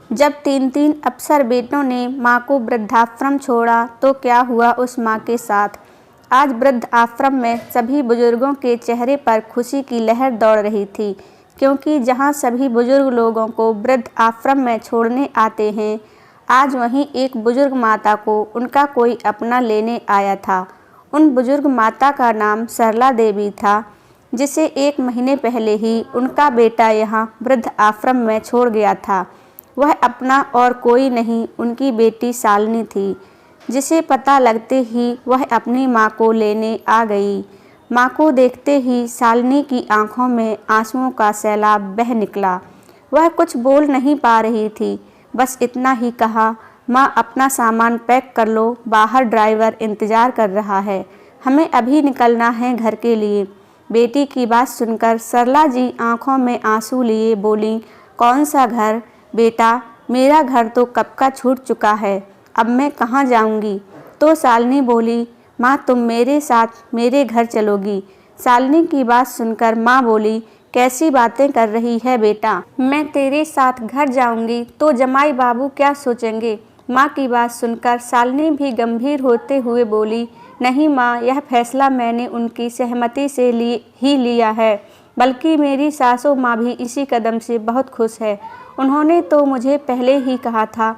जब 3-3 अफसर बेटों ने माँ को वृद्धाश्रम छोड़ा तो क्या हुआ उस माँ के साथ। आज वृद्ध आश्रम में सभी बुजुर्गों के चेहरे पर खुशी की लहर दौड़ रही थी, क्योंकि जहाँ सभी बुजुर्ग लोगों को वृद्ध आश्रम में छोड़ने आते हैं, आज वहीं एक बुजुर्ग माता को उनका कोई अपना लेने आया था। उन बुजुर्ग माता का नाम सरला देवी था, जिसे 1 महीने पहले ही उनका बेटा यहाँ वृद्ध आश्रम में छोड़ गया था। वह अपना और कोई नहीं, उनकी बेटी शालिनी थी, जिसे पता लगते ही वह अपनी माँ को लेने आ गई। माँ को देखते ही शालिनी की आंखों में आंसुओं का सैलाब बह निकला। वह कुछ बोल नहीं पा रही थी, बस इतना ही कहा, माँ अपना सामान पैक कर लो, बाहर ड्राइवर इंतज़ार कर रहा है, हमें अभी निकलना है घर के लिए। बेटी की बात सुनकर सरला जी आंखों में आंसू लिए बोलीं, कौन सा घर बेटा, मेरा घर तो कब का छूट चुका है, अब मैं कहाँ जाऊँगी। तो शालिनी बोली, माँ तुम मेरे साथ मेरे घर चलोगी। शालिनी की बात सुनकर माँ बोली, कैसी बातें कर रही है बेटा, मैं तेरे साथ घर जाऊँगी तो जमाई बाबू क्या सोचेंगे। माँ की बात सुनकर शालिनी भी गंभीर होते हुए बोली, नहीं माँ, यह फैसला मैंने उनकी सहमति से लिया है, बल्कि मेरी सासू माँ भी इसी कदम से बहुत खुश है। उन्होंने तो मुझे पहले ही कहा था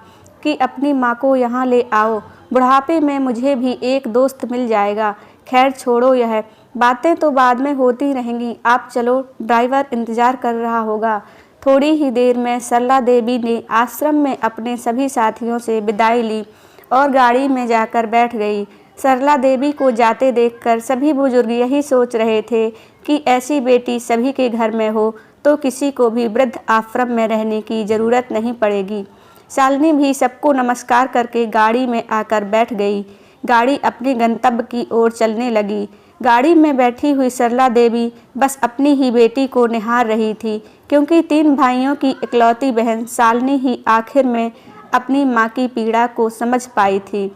कि अपनी माँ को यहाँ ले आओ, बुढ़ापे में मुझे भी एक दोस्त मिल जाएगा। खैर छोड़ो, यह बातें तो बाद में होती रहेंगी, आप चलो, ड्राइवर इंतज़ार कर रहा होगा। थोड़ी ही देर में सरला देवी ने आश्रम में अपने सभी साथियों से विदाई ली और गाड़ी में जाकर बैठ गई। सरला देवी को जाते देखकर सभी बुजुर्ग यही सोच रहे थे कि ऐसी बेटी सभी के घर में हो तो किसी को भी वृद्ध आश्रम में रहने की ज़रूरत नहीं पड़ेगी। शालिनी भी सबको नमस्कार करके गाड़ी में आकर बैठ गई। गाड़ी अपने गंतव्य की ओर चलने लगी। गाड़ी में बैठी हुई सरला देवी बस अपनी ही बेटी को निहार रही थी, क्योंकि 3 भाइयों की इकलौती बहन शालिनी ही आखिर में अपनी माँ की पीड़ा को समझ पाई थी।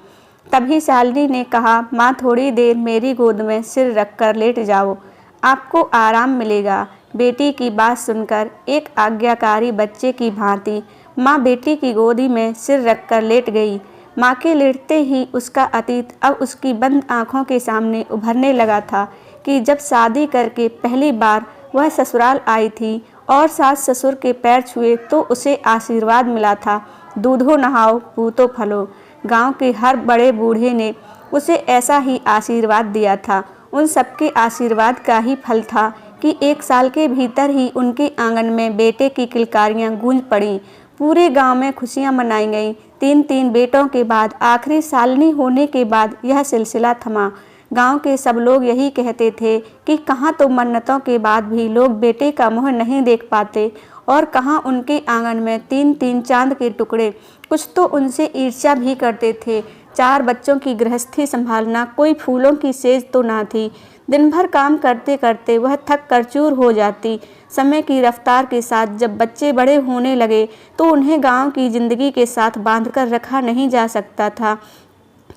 तभी शालिनी ने कहा, माँ थोड़ी देर मेरी गोद में सिर रखकर लेट जाओ, आपको आराम मिलेगा। बेटी की बात सुनकर एक आज्ञाकारी बच्चे की भांति माँ बेटी की गोदी में सिर रखकर लेट गई। माँ के लेटते ही उसका अतीत अब उसकी बंद आंखों के सामने उभरने लगा था कि जब शादी करके पहली बार वह ससुराल आई थी और सास ससुर के पैर छुए तो उसे आशीर्वाद मिला था, दूधो नहाओ पूतो फलो। गांव के हर बड़े बूढ़े ने उसे ऐसा ही आशीर्वाद दिया था। उन सबके आशीर्वाद का ही फल था कि 1 साल के भीतर ही उनके आंगन में बेटे की किलकारियां गूंज पड़ीं। पूरे गांव में खुशियां मनाई गईं। 3-3 बेटों के बाद आखिरी शालिनी होने के बाद यह सिलसिला थमा। गांव के सब लोग यही कहते थे कि कहाँ तो मन्नतों के बाद भी लोग बेटे का मुँह नहीं देख पाते और कहाँ उनके आंगन में 3-3 चांद के टुकड़े। कुछ तो उनसे ईर्ष्या भी करते थे। 4 बच्चों की गृहस्थी संभालना कोई फूलों की सेज तो ना थी। दिन भर काम करते करते वह थक कर चूर हो जाती। समय की रफ्तार के साथ जब बच्चे बड़े होने लगे तो उन्हें गांव की जिंदगी के साथ बांधकर रखा नहीं जा सकता था।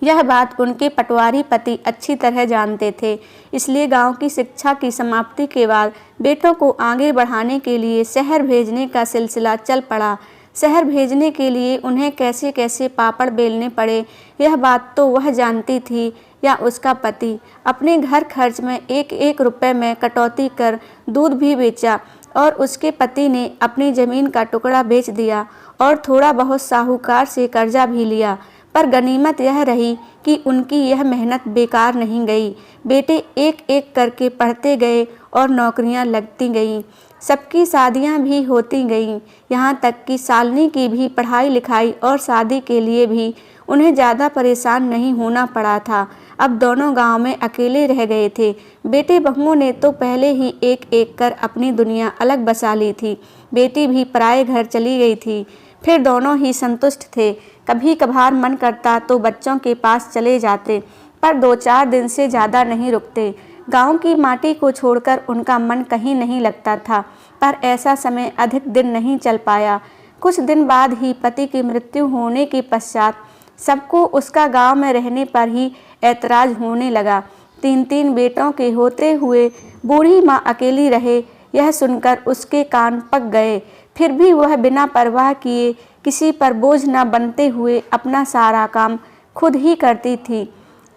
यह बात उनके पटवारी पति अच्छी तरह जानते थे। इसलिए गांव की शिक्षा की समाप्ति के बाद बेटों को आगे बढ़ाने के लिए शहर भेजने का सिलसिला चल पड़ा। शहर भेजने के लिए उन्हें कैसे कैसे पापड़ बेलने पड़े, यह बात तो वह जानती थी या उसका पति। अपने घर खर्च में 1-1 रुपये में कटौती कर दूध भी बेचा और उसके पति ने अपनी ज़मीन का टुकड़ा बेच दिया और थोड़ा बहुत साहूकार से कर्जा भी लिया। पर गनीमत यह रही कि उनकी यह मेहनत बेकार नहीं गई। बेटे एक-एक करके पढ़ते गए और नौकरियां लगती गईं। सबकी शादियां भी होती गईं, यहाँ तक कि शालिनी की भी पढ़ाई लिखाई और शादी के लिए भी उन्हें ज़्यादा परेशान नहीं होना पड़ा था। अब दोनों गांव में अकेले रह गए थे। बेटे बहुओं ने तो पहले ही एक-एक कर अपनी दुनिया अलग बसा ली थी। बेटी भी पराए घर चली गई थी। फिर दोनों ही संतुष्ट थे। कभी कभार मन करता तो बच्चों के पास चले जाते, पर 2-4 दिन से ज़्यादा नहीं रुकते। गांव की माटी को छोड़कर उनका मन कहीं नहीं लगता था, पर ऐसा समय अधिक दिन नहीं चल पाया। कुछ दिन बाद ही पति की मृत्यु होने के पश्चात सबको उसका गांव में रहने पर ही ऐतराज होने लगा। 3-3 बेटों के होते हुए बूढ़ी माँ अकेली रहे, यह सुनकर उसके कान पक गए। फिर भी वह बिना परवाह किए, किसी पर बोझ न बनते हुए अपना सारा काम खुद ही करती थी।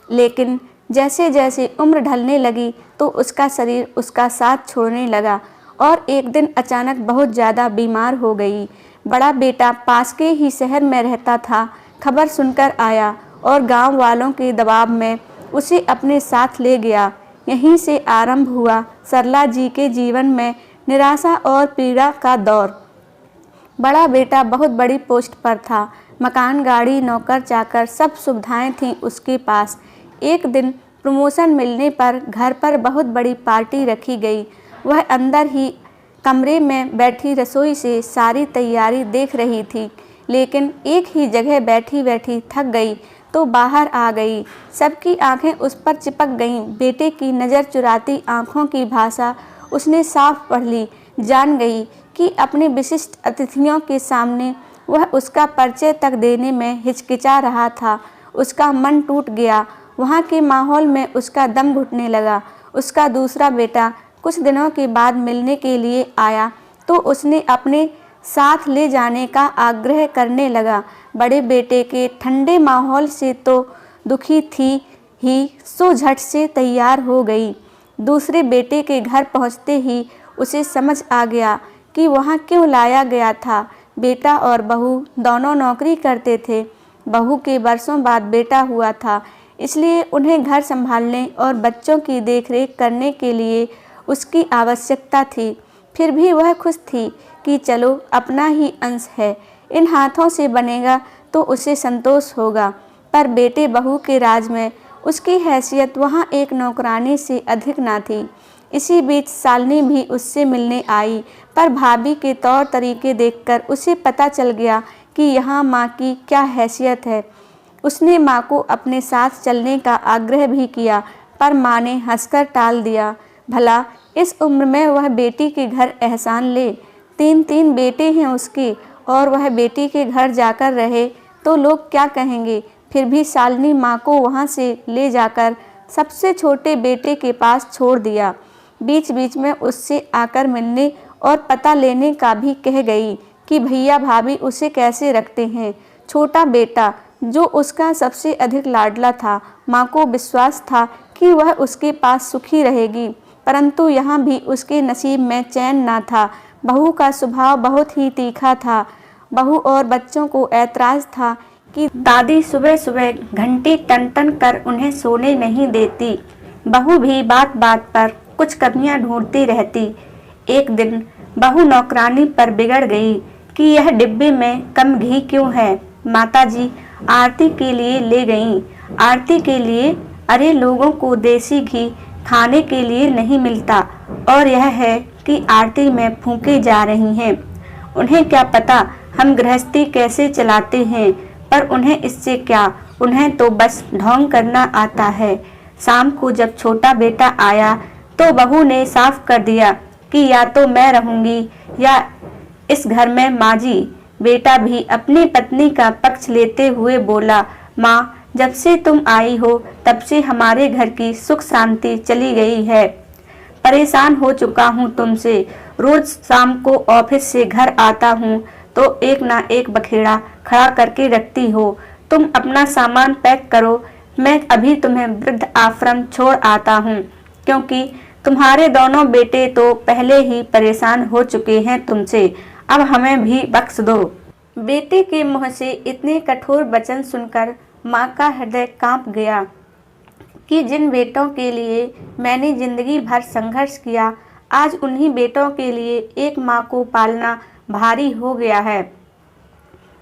लेकिन जैसे जैसे उम्र ढलने लगी तो उसका शरीर उसका साथ छोड़ने लगा और एक दिन अचानक बहुत ज़्यादा बीमार हो गई। बड़ा बेटा पास के ही शहर में रहता था, खबर सुनकर आया और गांव वालों के दबाव में उसे अपने साथ ले गया। यहीं से आरंभ हुआ सरला जी के जीवन में निराशा और पीड़ा का दौर। बड़ा बेटा बहुत बड़ी पोस्ट पर था, मकान, गाड़ी, नौकर चाकर सब सुविधाएं थीं उसके पास। एक दिन प्रमोशन मिलने पर घर पर बहुत बड़ी पार्टी रखी गई। वह अंदर ही कमरे में बैठी रसोई से सारी तैयारी देख रही थी, लेकिन एक ही जगह बैठी बैठी थक गई तो बाहर आ गई। सबकी आंखें उस पर चिपक गईं। बेटे की नज़र चुराती आंखों की भाषा उसने साफ पढ़ ली, जान गई कि अपने विशिष्ट अतिथियों के सामने वह उसका परिचय तक देने में हिचकिचा रहा था। उसका मन टूट गया। वहाँ के माहौल में उसका दम घुटने लगा। उसका दूसरा बेटा कुछ दिनों के बाद मिलने के लिए आया तो उसने अपने साथ ले जाने का आग्रह करने लगा। बड़े बेटे के ठंडे माहौल से तो दुखी थी ही, सो झट से तैयार हो गई। दूसरे बेटे के घर पहुँचते ही उसे समझ आ गया कि वहाँ क्यों लाया गया था। बेटा और बहू दोनों नौकरी करते थे। बहू के बरसों बाद बेटा हुआ था, इसलिए उन्हें घर संभालने और बच्चों की देखरेख करने के लिए उसकी आवश्यकता थी। फिर भी वह खुश थी कि चलो अपना ही अंश है, इन हाथों से बनेगा तो उसे संतोष होगा। पर बेटे बहू के राज में उसकी हैसियत वहाँ एक नौकरानी से अधिक ना थी। इसी बीच शालिनी भी उससे मिलने आई, पर भाभी के तौर तरीके देखकर उसे पता चल गया कि यहाँ माँ की क्या हैसियत है। उसने माँ को अपने साथ चलने का आग्रह भी किया, पर माँ ने हंसकर टाल दिया। भला इस उम्र में वह बेटी के घर एहसान ले? 3 बेटे हैं उसके, और वह बेटी के घर जाकर रहे तो लोग क्या कहेंगे? फिर भी शालिनी माँ को वहाँ से ले जाकर सबसे छोटे बेटे के पास छोड़ दिया। बीच बीच में उससे आकर मिलने और पता लेने का भी कह गई कि भैया भाभी उसे कैसे रखते हैं। छोटा बेटा जो उसका सबसे अधिक लाडला था, माँ को विश्वास था कि वह उसके पास सुखी रहेगी, परंतु यहाँ भी उसके नसीब में चैन ना था। बहू का स्वभाव बहुत ही तीखा था। बहू और बच्चों को ऐतराज़ था कि दादी सुबह सुबह घंटी टन टन कर उन्हें सोने नहीं देती। बहू भी बात बात पर कुछ कमियां ढूंढती रहती। एक दिन बहू नौकरानी पर बिगड़ गई कि यह डिब्बे में कम घी क्यों है। माताजी आरती के लिए ले गईं। आरती के लिए? अरे लोगों को देसी घी खाने के लिए नहीं मिलता, और यह है कि आरती में फूंके जा रही हैं। उन्हें क्या पता हम गृहस्थी कैसे चलाते हैं, पर उन्हें इससे क्या, उन्हें तो बस ढोंग करना आता है। शाम को जब छोटा बेटा आया तो बहू ने साफ कर दिया कि या तो मैं रहूंगी या इस घर में माजी। बेटा भी अपनी पत्नी का पक्ष लेते हुए बोला, माँ, जब से तुम आई हो तब से हमारे घर की सुख शांति चली गई है। परेशान हो चुका हूँ तुमसे। रोज शाम को ऑफिस से घर आता हूँ तो एक ना एक बखेड़ा खड़ा करके रखती हो। तुम अपना सामान पैक करो, मैं अभी तुम्हें वृद्ध आश्रम छोड़ आता हूँ, क्योंकि तुम्हारे दोनों बेटे तो पहले ही परेशान हो चुके हैं तुमसे। अब हमें भी बख्श दो। बेटे के मुँह से इतने कठोर वचन सुनकर माँ का हृदय कांप गया कि जिन बेटों के लिए मैंने जिंदगी भर संघर्ष किया, आज उन्हीं बेटों के लिए एक माँ को पालना भारी हो गया है।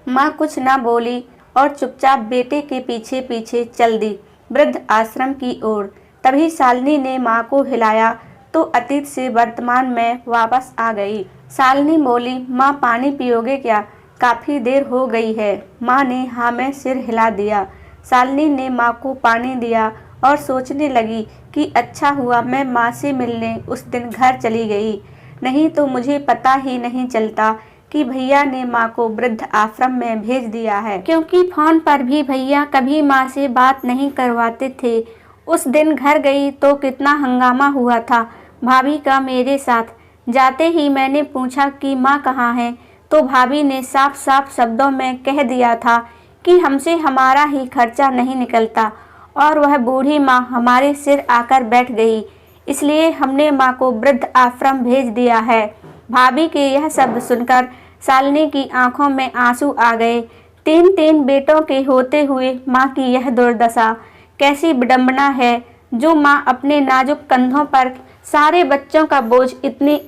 माँ कुछ न बोली और चुपचाप बेटे के पीछे पीछे चल दी वृद्ध आश्रम की ओर। तभी शालिनी ने माँ को हिलाया तो अतीत से वर्तमान में वापस आ गई। शालिनी बोली, माँ पानी पियोगे क्या? काफ़ी देर हो गई है। माँ ने हाँ में सिर हिला दिया। शालिनी ने माँ को पानी दिया और सोचने लगी कि अच्छा हुआ मैं माँ से मिलने उस दिन घर चली गई, नहीं तो मुझे पता ही नहीं चलता कि भैया ने माँ को वृद्ध आश्रम में भेज दिया है, क्योंकि फोन पर भी भैया कभी माँ से बात नहीं करवाते थे। उस दिन घर गई तो कितना हंगामा हुआ था भाभी का मेरे साथ। जाते ही मैंने पूछा कि माँ कहाँ है, तो भाभी ने साफ साफ शब्दों में कह दिया था कि हमसे हमारा ही खर्चा नहीं निकलता और वह बूढ़ी माँ हमारे सिर आकर बैठ गई, इसलिए हमने माँ को वृद्ध आश्रम भेज दिया है। भाभी के यह शब्द सुनकर शालिनी की आंखों में आंसू आ गए। 3 बेटों के होते हुए माँ की यह दुर्दशा, कैसी विडंबना है जो माँ अपने नाजुक कंधों पर सारे बच्चों का बोझ इतनी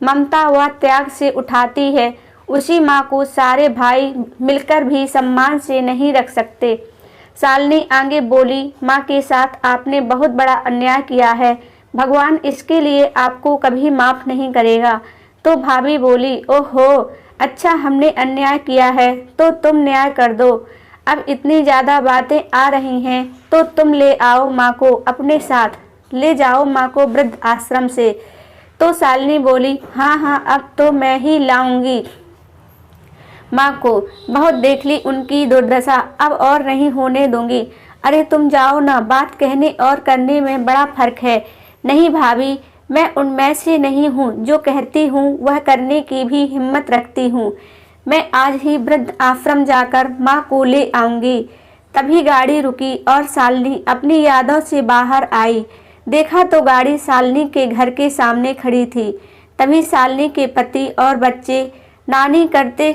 ममता व त्याग से उठाती है, उसी माँ को सारे भाई मिलकर भी सम्मान से नहीं रख सकते। शालिनी आगे बोली, माँ के साथ आपने बहुत बड़ा अन्याय किया है, भगवान इसके लिए आपको कभी माफ़ नहीं करेगा। तो भाभी बोली, ओहो, अच्छा हमने अन्याय किया है तो तुम न्याय कर दो। अब इतनी ज़्यादा बातें आ रही हैं तो तुम ले आओ माँ को अपने साथ, ले जाओ माँ को वृद्ध आश्रम से। तो शालिनी बोली, हाँ हाँ अब तो मैं ही लाऊंगी माँ को, बहुत देख ली उनकी दुर्दशा, अब और नहीं होने दूंगी। अरे तुम जाओ ना, बात कहने और करने में बड़ा फर्क है। नहीं भाभी, मैं उनमें से नहीं हूँ, जो कहती हूँ वह करने की भी हिम्मत रखती हूँ। मैं आज ही वृद्ध आश्रम जाकर माँ को ले आऊँगी। तभी गाड़ी रुकी और शालिनी अपनी यादों से बाहर आई। देखा तो गाड़ी शालिनी के घर के सामने खड़ी थी। तभी शालिनी के पति और बच्चे नानी करते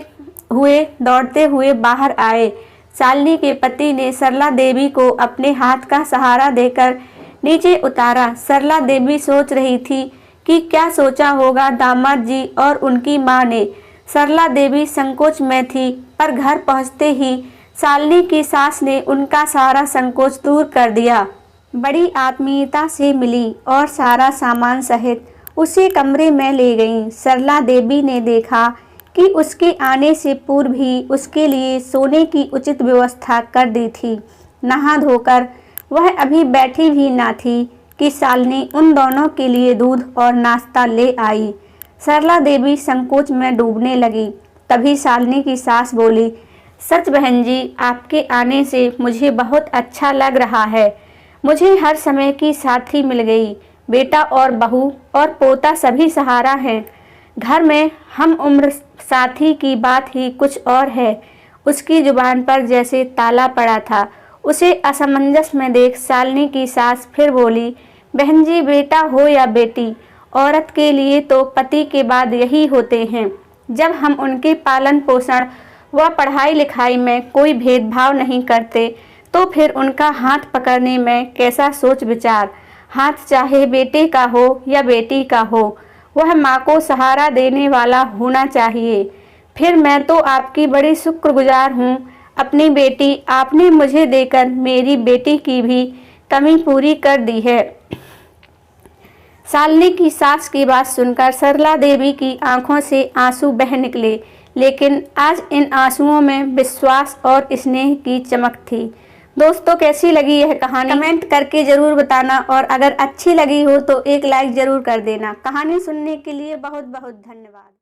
हुए दौड़ते हुए बाहर आए। शालिनी के पति ने सरला देवी को अपने हाथ का सहारा देकर नीचे उतारा। सरला देवी सोच रही थी कि क्या सोचा होगा दामाद जी और उनकी माँ ने। सरला देवी संकोच में थी, पर घर पहुँचते ही शालिनी की सास ने उनका सारा संकोच दूर कर दिया। बड़ी आत्मीयता से मिली और सारा सामान सहित उसे कमरे में ले गईं। सरला देवी ने देखा कि उसके आने से पूर्व ही उसके लिए सोने की उचित व्यवस्था कर दी थी। नहा धोकर वह अभी बैठी भी ना थी कि शालिनी उन दोनों के लिए दूध और नाश्ता ले आई। सरला देवी संकोच में डूबने लगी। तभी शालिनी की सास बोली, सच बहन जी, आपके आने से मुझे बहुत अच्छा लग रहा है। मुझे हर समय की साथी मिल गई। बेटा और बहू और पोता सभी सहारा हैं। घर में हम उम्र साथी की बात ही कुछ और है। उसकी जुबान पर जैसे ताला पड़ा था। उसे असमंजस में देख शालिनी की सास फिर बोली, बहन जी, बेटा हो या बेटी, औरत के लिए तो पति के बाद यही होते हैं। जब हम उनके पालन पोषण व पढ़ाई लिखाई में कोई भेदभाव नहीं करते तो फिर उनका हाथ पकड़ने में कैसा सोच विचार। हाथ चाहे बेटे का हो या बेटी का हो, वह माँ को सहारा देने वाला होना चाहिए। फिर मैं तो आपकी बड़ी शुक्रगुजार हूँ। अपनी बेटी आपने मुझे देकर मेरी बेटी की भी कमी पूरी कर दी है। शालिनी की सास की बात सुनकर सरला देवी की आंखों से आंसू बह निकले, लेकिन आज इन आंसुओं में विश्वास और स्नेह की चमक थी। दोस्तों, कैसी लगी यह कहानी कमेंट करके ज़रूर बताना, और अगर अच्छी लगी हो तो एक लाइक ज़रूर कर देना। कहानी सुनने के लिए बहुत बहुत धन्यवाद।